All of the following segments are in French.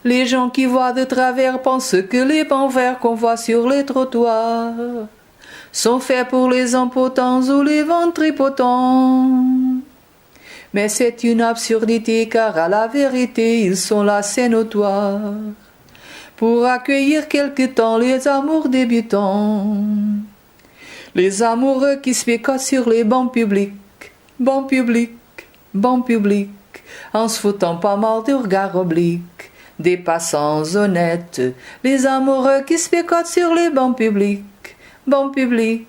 Les gens qui voient de travers pensent que les bancs verts qu'on voit sur les trottoirs sont faits pour les impotents ou les ventripotents. Mais c'est une absurdité car à la vérité ils sont là, c'est notoire, pour accueillir quelque temps les amours débutants. Les amoureux qui se pécotent sur les bancs publics, bancs publics, bancs publics, en se foutant pas mal de regards obliques des passants honnêtes. Les amoureux qui se pécotent sur les bancs publics, bancs publics,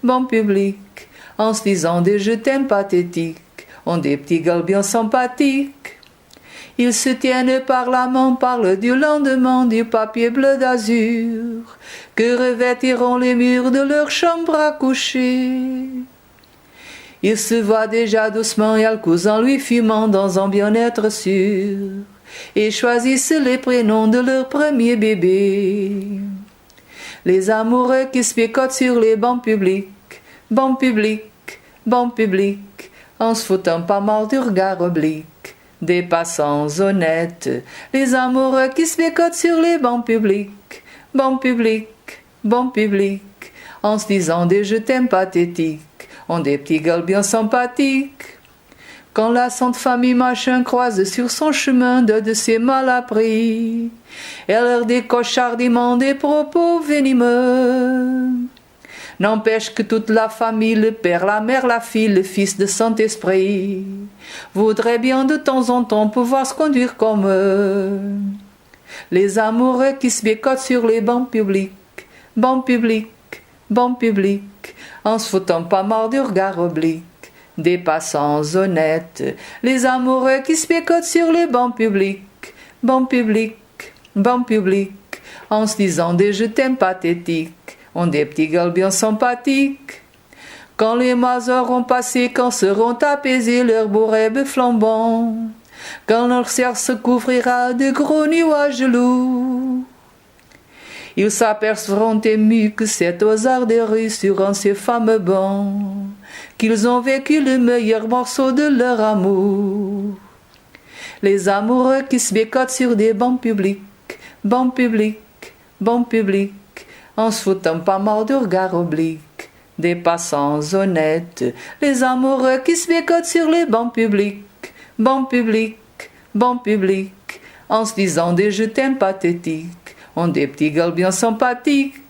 bancs publics, en se disant des je t'aime pathétiques, ont des petits gueules bien sympathiques. Ils se tiennent par la main, parlent du lendemain, du papier bleu d'azur que revêtiront les murs de leur chambre à coucher. Ils se voient déjà doucement et en lui fumant dans un bien-être sûr et choisissent les prénoms de leur premier bébé. Les amoureux qui se pécotent sur les bancs publics, bancs publics, bancs publics, en se foutant pas mal du regard oblique des passants honnêtes. Les amoureux qui se pécotent sur les bancs publics, bancs publics, bancs publics, en se disant des je t'aime pathétiques, ont des petits gueules bien sympathiques. Quand la sainte famille machin croise sur son chemin de ses mal appris, elle leur décoche hardiment des propos venimeux. N'empêche que toute la famille, le père, la mère, la fille, le fils de Saint-Esprit, voudrait bien de temps en temps pouvoir se conduire comme eux. Les amoureux qui se bécotent sur les bancs publics, bancs publics, bancs publics, en se foutant pas mal du regard oblique des passants honnêtes. Les amoureux qui se bécotent sur les bancs publics, bancs publics, bancs publics, en se disant des je t'aime pathétiques, ont des petits gueules bien sympathiques. Quand les mois auront passé, quand seront apaisés leurs beaux rêves flambants, quand leur cerf se couvrira de gros nuages lourds, ils s'apercevront émus que c'est aux arts des rues sur un ces fameux bancs qu'ils ont vécu le meilleur morceau de leur amour. Les amoureux qui se bécotent sur des bancs publics, bancs publics, bancs publics, en se foutant pas mal de regards obliques des passants honnêtes. Les amoureux qui se bécotent sur les bancs publics, bancs publics, bancs publics, en se disant des je t'aime pathétiques, ont des petits gueules bien sympathiques.